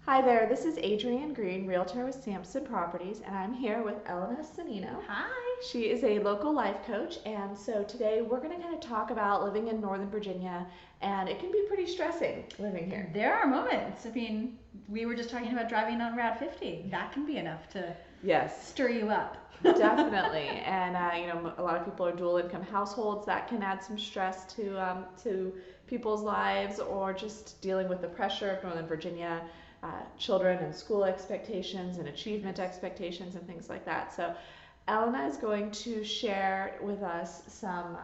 Hi there, this is Adrienne Green, Realtor with Sampson Properties, and I'm here with Elena Sonnino. Hi. She is a local life coach, and so today we're going to kind of talk about living in Northern Virginia, and it can be pretty stressing living here. There are moments. I mean, we were just talking about driving on Route 50. That can be enough to Yes, stir you up. definitely. And a lot of people are dual income households. That can add some stress to people's lives, or just dealing with the pressure of Northern Virginia, children and school expectations and achievement expectations and things like that. So, Elena is going to share with us some,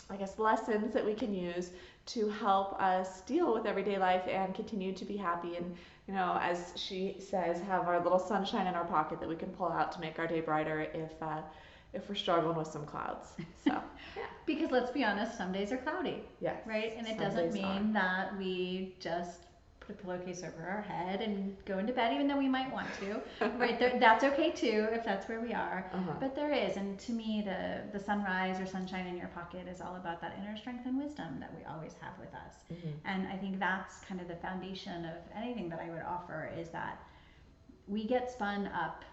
I guess, lessons that we can use to help us deal with everyday life and continue to be happy and, as she says, have our little sunshine in our pocket that we can pull out to make our day brighter if we're struggling with some clouds. So, yeah. Because let's be honest, some days are cloudy. Yes. Right? And it Some doesn't days mean that we just put a pillowcase over our head and go into bed even though we might want to. Right? That's okay too if that's where we are. Uh-huh. But there is, and to me, the sunrise or sunshine in your pocket is all about that inner strength and wisdom that we always have with us. Mm-hmm. And I think that's kind of the foundation of anything that I would offer is that we get spun up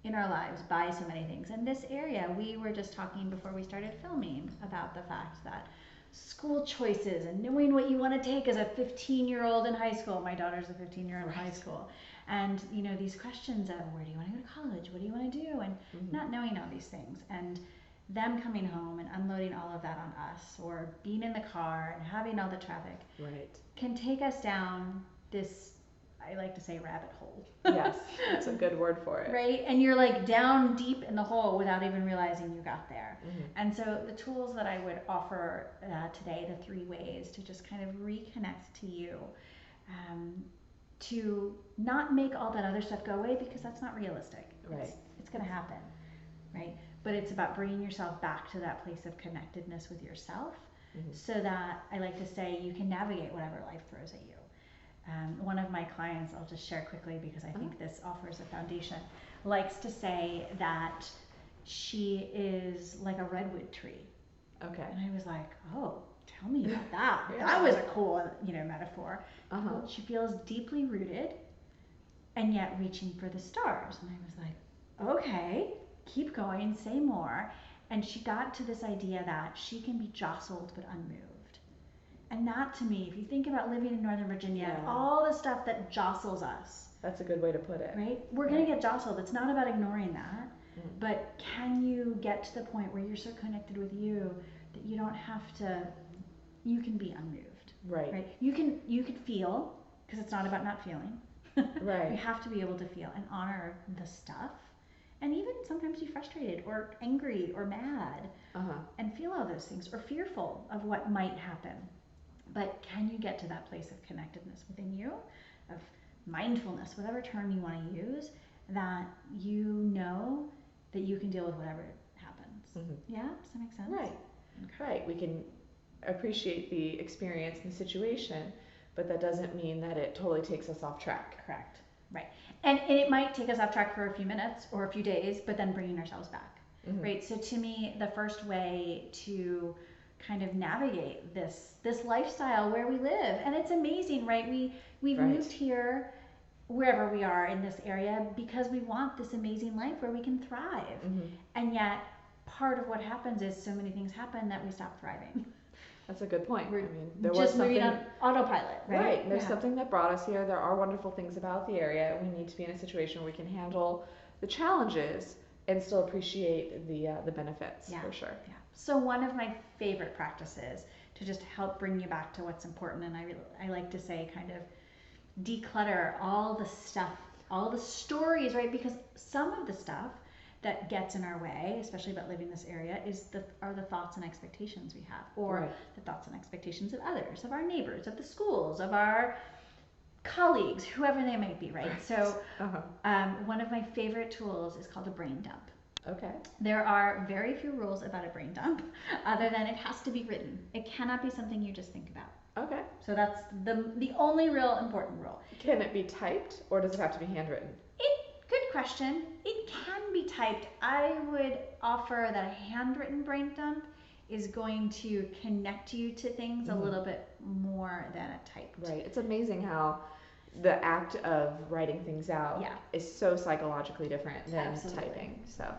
in our lives by so many things. In this area, we were just talking before we started filming about the fact that school choices and knowing what you want to take as a 15-year-old in high school. My daughter's a 15-year-old in high school. And, these questions of where do you want to go to college? What do you want to do? And not knowing all these things. And them coming home and unloading all of that on us, or being in the car and having all the traffic, Right. can take us down this, I like to say, rabbit hole. Yes, that's a good word for it. Right? And you're like down deep in the hole without even realizing you got there. Mm-hmm. And so the tools that I would offer today, the 3 ways to just kind of reconnect to you, to not make all that other stuff go away, because that's not realistic. Right. It's going to happen, right? But it's about bringing yourself back to that place of connectedness with yourself, so that, I like to say, you can navigate whatever life throws at you. One of my clients, I'll just share quickly because I think this offers a foundation, likes to say that she is like a redwood tree. Okay. And I was like, oh, tell me about that. Yeah. That was a cool, metaphor. Uh-huh. Well, she feels deeply rooted and yet reaching for the stars. And I was like, okay, keep going, say more. And she got to this idea that she can be jostled but unmoved. And that, to me, if you think about living in Northern Virginia, Yeah. all the stuff that jostles us, That's a good way to put it. right? We're going to get jostled. It's not about ignoring that. But can you get to the point where you're so connected with you that you don't have to, you can be unmoved. Right. Right? You can feel, because it's not about not feeling. Right. You have to be able to feel and honor the stuff, and even sometimes be frustrated or angry or mad, Uh-huh. and feel all those things, or fearful of what might happen. But can you get to that place of connectedness within you, of mindfulness, whatever term you want to use, that you know that you can deal with whatever happens? Yeah? Does that make sense? Right. Okay. Right. We can appreciate the experience and the situation, but that doesn't mean that it totally takes us off track. Correct. Right. And it might take us off track for a few minutes or a few days, but then bringing ourselves back. Right. So to me, the first way to kind of navigate this lifestyle where we live, and it's amazing, right? We've Right. moved here, wherever we are in this area, because we want this amazing life where we can thrive. And yet part of what happens is so many things happen that we stop thriving. That's a good point. We're there was just something moving on autopilot, right? Right. There's Yeah. something that brought us here. There are wonderful things about the area. We need to be in a situation where we can handle the challenges and still appreciate the benefits. Yeah. For sure. Yeah. So one of my favorite practices to just help bring you back to what's important, and I like to say, kind of declutter all the stuff, all the stories, right? Because some of the stuff that gets in our way, especially about living in this area, are the thoughts and expectations we have, or Right. the thoughts and expectations of others, of our neighbors, of the schools, of our colleagues, whoever they might be, right? So one of my favorite tools is called a brain dump. Okay. There are very few rules about a brain dump, other than it has to be written. It cannot be something you just think about. Okay. So that's the only real important rule. Can it be typed, or does it have to be handwritten? Good question. It can be typed. I would offer that a handwritten brain dump is going to connect you to things a little bit more than a typed. Right. It's amazing how the act of writing things out Yeah. is so psychologically different than Absolutely. typing. So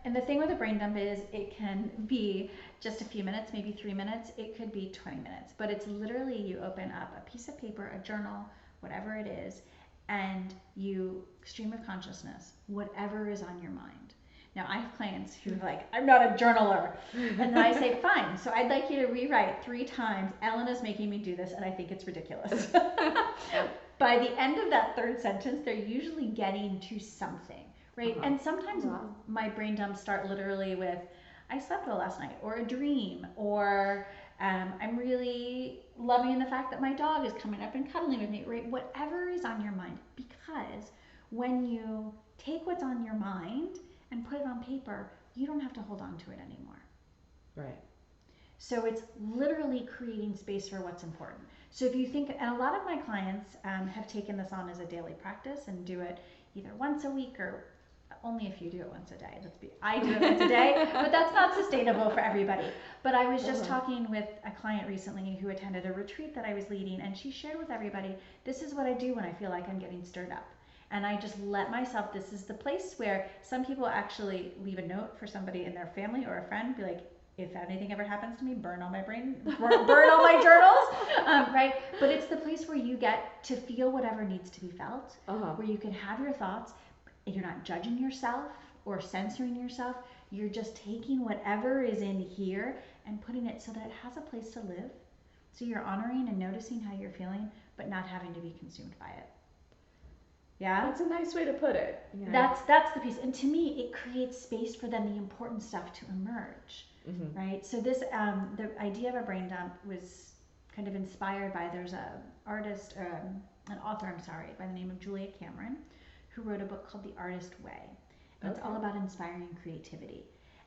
and the thing with a brain dump is it can be just a few minutes, maybe 3 minutes. It could be 20 minutes, but it's literally you open up a piece of paper, a journal, whatever it is, and you stream of consciousness, whatever is on your mind. Now, I have clients who are like, I'm not a journaler. And then I say, fine, so I'd like you to rewrite 3 times. Elena's making me do this, and I think it's ridiculous. By the end of that third sentence, they're usually getting to something, right? And sometimes my brain dumps start literally with, I slept well last night, or a dream, or I'm really loving the fact that my dog is coming up and cuddling with me, right? Whatever is on your mind, because when you take what's on your mind and put it on paper, you don't have to hold on to it anymore. Right. So it's literally creating space for what's important. So if you think, and a lot of my clients have taken this on as a daily practice and do it either once a week or only if you do it once a day. I do it once a day, but that's not sustainable for everybody. But I was just talking with a client recently who attended a retreat that I was leading, and she shared with everybody, this is what I do when I feel like I'm getting stirred up. And I just let myself, this is the place where some people actually leave a note for somebody in their family or a friend, be like, if anything ever happens to me, burn all my journals, right? But it's the place where you get to feel whatever needs to be felt, where you can have your thoughts, and you're not judging yourself or censoring yourself. You're just taking whatever is in here and putting it so that it has a place to live. So you're honoring and noticing how you're feeling, but not having to be consumed by it. Yeah? That's a nice way to put it. You know? That's the piece. And to me, it creates space for then the important stuff to emerge. Right? So this, the idea of a brain dump was kind of inspired by, there's an author, by the name of Julia Cameron, who wrote a book called The Artist Way. And it's all about inspiring creativity.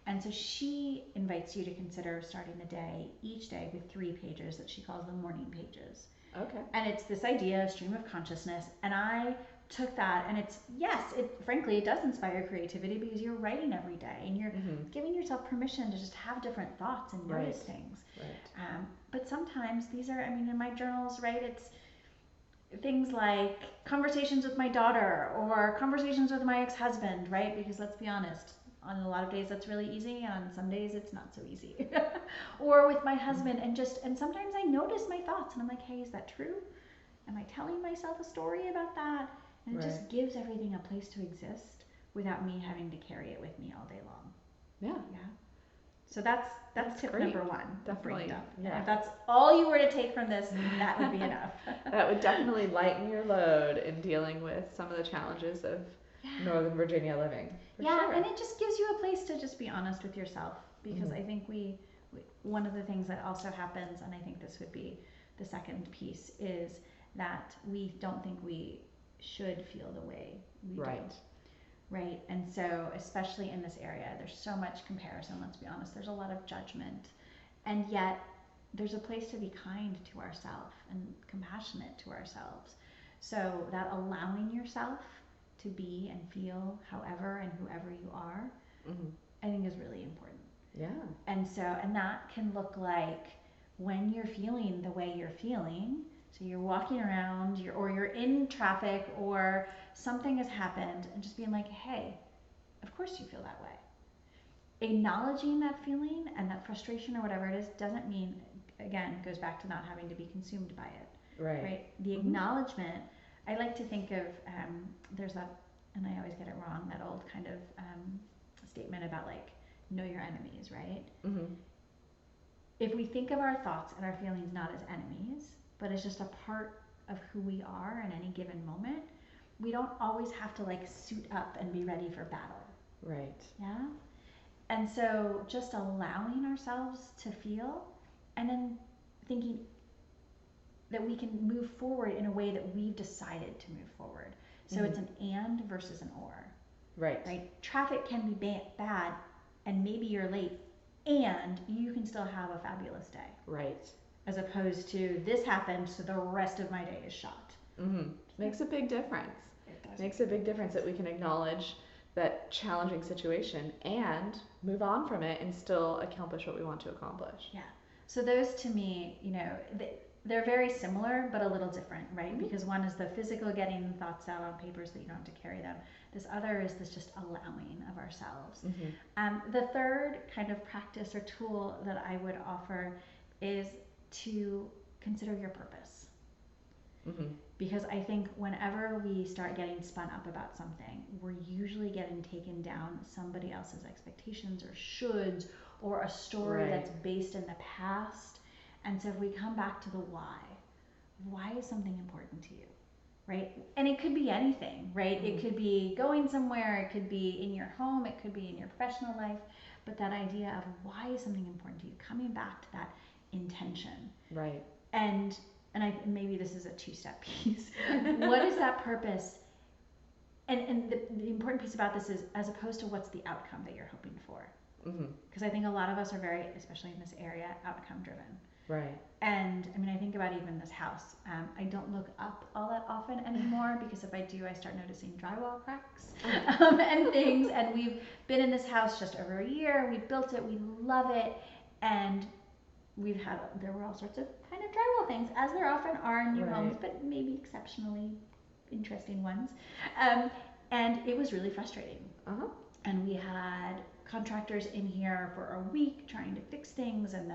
And so she invites you to consider starting the day, each day, with 3 pages that she calls the morning pages. Okay. And it's this idea of stream of consciousness. And I took that, and frankly, it does inspire creativity because you're writing every day and you're giving yourself permission to just have different thoughts and notice things. Right. But sometimes these are, in my journals, right, it's things like conversations with my daughter or conversations with my ex-husband, right? Because let's be honest, on a lot of days that's really easy, and on some days it's not so easy. Or with my husband, and sometimes I notice my thoughts and I'm like, hey, is that true? Am I telling myself a story about that? And it just gives everything a place to exist without me having to carry it with me all day long. Yeah. So that's tip great. Number 1. Definitely. Yeah. If that's all you were to take from this, that would be enough. That would definitely lighten your load in dealing with some of the challenges of Northern Virginia living. For sure. And it just gives you a place to just be honest with yourself, because I think we one of the things that also happens, and I think this would be the second piece, is that we don't think we should feel the way we do. Right. And so, especially in this area, there's so much comparison, let's be honest. There's a lot of judgment. And yet, there's a place to be kind to ourselves and compassionate to ourselves. So that allowing yourself to be and feel however and whoever you are, I think is really important. Yeah. And that can look like when you're feeling the way you're feeling. So you're walking around, or you're in traffic, or something has happened, and just being like, hey, of course you feel that way. Acknowledging that feeling and that frustration or whatever it is doesn't mean, again, goes back to not having to be consumed by it. Right? The acknowledgement, I like to think of, there's that, and I always get it wrong, that old kind of statement about like, know your enemies, right? If we think of our thoughts and our feelings not as enemies, but as just a part of who we are in any given moment, we don't always have to like suit up and be ready for battle. Right. Yeah? And so just allowing ourselves to feel, and then thinking that we can move forward in a way that we've decided to move forward. So it's an and versus an or. Right? Traffic can be bad, and maybe you're late, and you can still have a fabulous day. Right. As opposed to, this happened, so the rest of my day is shot. Makes a big difference. It does. Makes a big difference that we can acknowledge that challenging situation and move on from it and still accomplish what we want to accomplish. Yeah. So those, to me, they're very similar, but a little different, right? Because one is the physical getting thoughts out on papers that you don't have to carry them. This other is this just allowing of ourselves. The third kind of practice or tool that I would offer is to consider your purpose. Because I think whenever we start getting spun up about something, we're usually getting taken down somebody else's expectations or shoulds, or a story that's based in the past. And so if we come back to the why is something important to you, right? And it could be anything, right? It could be going somewhere, it could be in your home, it could be in your professional life, but that idea of why is something important to you, coming back to that intention. Right. And maybe this is a two-step piece. What is that purpose? And the important piece about this is, as opposed to what's the outcome that you're hoping for. Because I think a lot of us are very, especially in this area, outcome driven. Right. And I mean, I think about even this house. I don't look up all that often anymore, because if I do, I start noticing drywall cracks and things. And we've been in this house just over a year. We built it. We love it. And there were all sorts of kind of drywall things, as there often are in new homes, but maybe exceptionally interesting ones. And it was really frustrating. And we had contractors in here for a week trying to fix things, and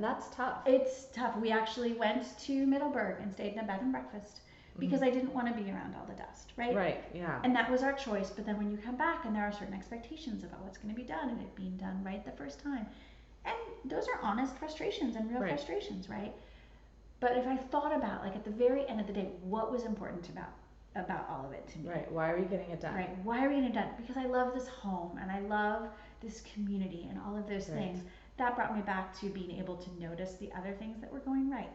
that's tough. It's tough. We actually went to Middleburg and stayed in a bed and breakfast because I didn't want to be around all the dust, right? Right, yeah. And that was our choice. But then when you come back and there are certain expectations about what's going to be done and it being done right the first time, and those are honest frustrations and real frustrations, right? But if I thought about, like, at the very end of the day, what was important about all of it to me? Right. Why are we getting it done? Right. Why are we getting it done? Because I love this home and I love this community and all of those things. That brought me back to being able to notice the other things that were going right.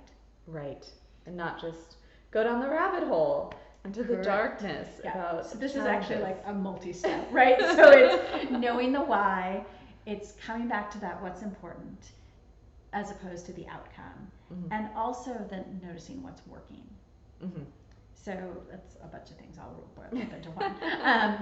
Right. And not just go down the rabbit hole into the darkness about so this challenges. Is actually like a multi-step, right? So it's knowing the why, it's coming back to that what's important as opposed to the outcome, and also then noticing what's working. So that's a bunch of things I'll boil up into one.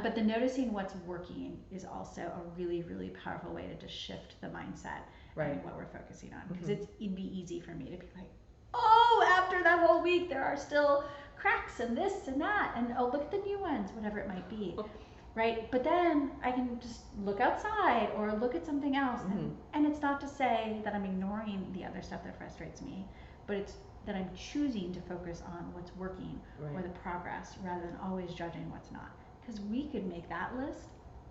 But the noticing what's working is also a really, really powerful way to just shift the mindset and what we're focusing on. Because it'd be easy for me to be like, oh, after that whole week, there are still cracks and this and that, and oh, look at the new ones, whatever it might be. Right? But then I can just look outside or look at something else. And it's not to say that I'm ignoring the other stuff that frustrates me, but it's that I'm choosing to focus on what's working or the progress rather than always judging what's not. Because we could make that list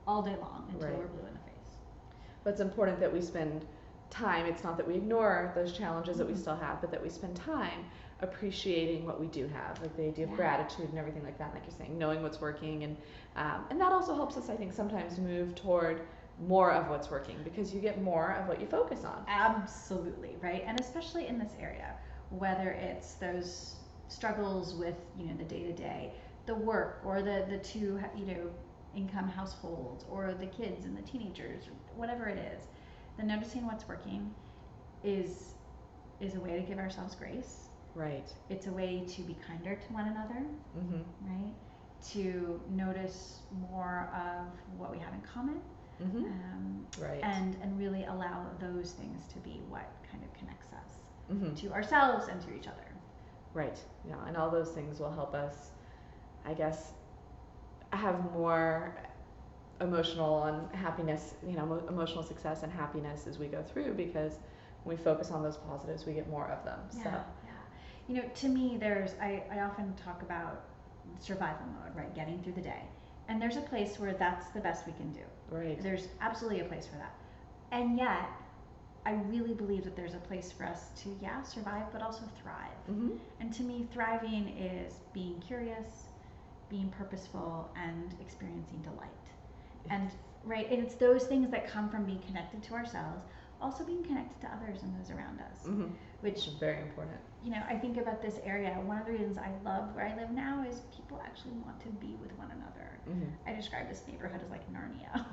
all day long until we're blue in the face. But it's important that we spend time. It's not that we ignore those challenges that we still have, but that we spend time appreciating what we do have, like the idea of gratitude and everything like that, like you're saying, knowing what's working, and that also helps us, I think, sometimes move toward more of what's working, because you get more of what you focus on. Absolutely, right? And especially in this area, whether it's those struggles with, the day-to-day, the work, or the two, income households, or the kids and the teenagers, whatever it is, the noticing what's working is a way to give ourselves grace. Right. It's a way to be kinder to one another, right? To notice more of what we have in common, and really allow those things to be what kind of connects us to ourselves and to each other. Right. Yeah, and all those things will help us, I guess, have more emotional and happiness, emotional success and happiness as we go through, because when we focus on those positives, we get more of them. To me, I often talk about survival mode, right? Getting through the day. And there's a place where that's the best we can do. Right. There's absolutely a place for that. And yet, I really believe that there's a place for us to, survive, but also thrive. And to me, thriving is being curious, being purposeful, and experiencing delight. And and it's those things that come from being connected to ourselves, also being connected to others and those around us, which is very important. I think about this area. One of the reasons I love where I live now is people actually want to be with one another. I describe this neighborhood as like Narnia.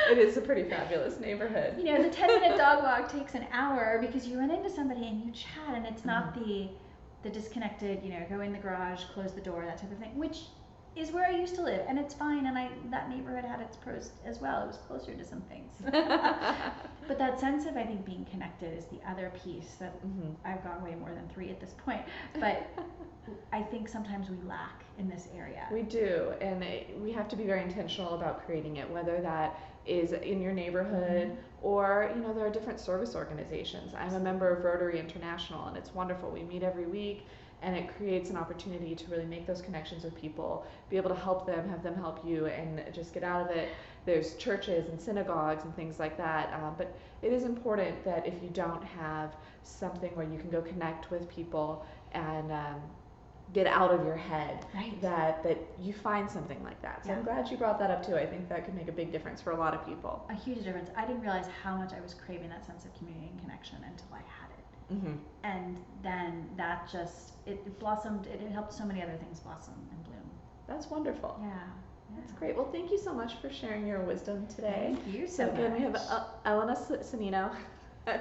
It is a pretty fabulous neighborhood. The 10-minute dog walk takes an hour because you run into somebody and you chat, and it's not the disconnected, go in the garage, close the door, that type of thing, which is where I used to live, and it's fine. And that neighborhood had its pros as well. It was closer to some things. But that sense of, I think, being connected is the other piece that I've gone way more than 3 at this point. But I think sometimes we lack in this area. We do, and we have to be very intentional about creating it, whether that is in your neighborhood or, you know, there are different service organizations. I'm a member of Rotary International, and it's wonderful. We meet every week, and it creates an opportunity to really make those connections with people, be able to help them, have them help you, and just get out of it. There's churches and synagogues and things like that, but it is important that if you don't have something where you can go connect with people and get out of your head, Right. that you find something like that. So I'm glad you brought that up too. I think that could make a big difference for a lot of people. A huge difference. I didn't realize how much I was craving that sense of community and connection until I had it. And then that just, it blossomed, it helped so many other things blossom and bloom. That's wonderful. Yeah. That's great. Well, thank you so much for sharing your wisdom today. Thank you So so again, much. we have Elena Sonnino.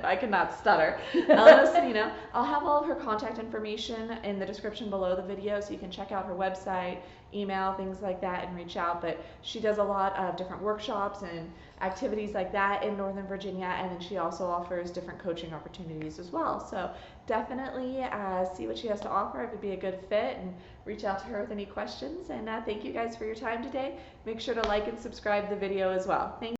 I cannot stutter. Elena Sonnino. I'll have all of her contact information in the description below the video, so you can check out her website, email, things like that, and reach out. But she does a lot of different workshops and activities like that in Northern Virginia, and then she also offers different coaching opportunities as well. So definitely see what she has to offer. It would be a good fit, and reach out to her with any questions. And thank you guys for your time today. Make sure to like and subscribe the video as well. Thank you.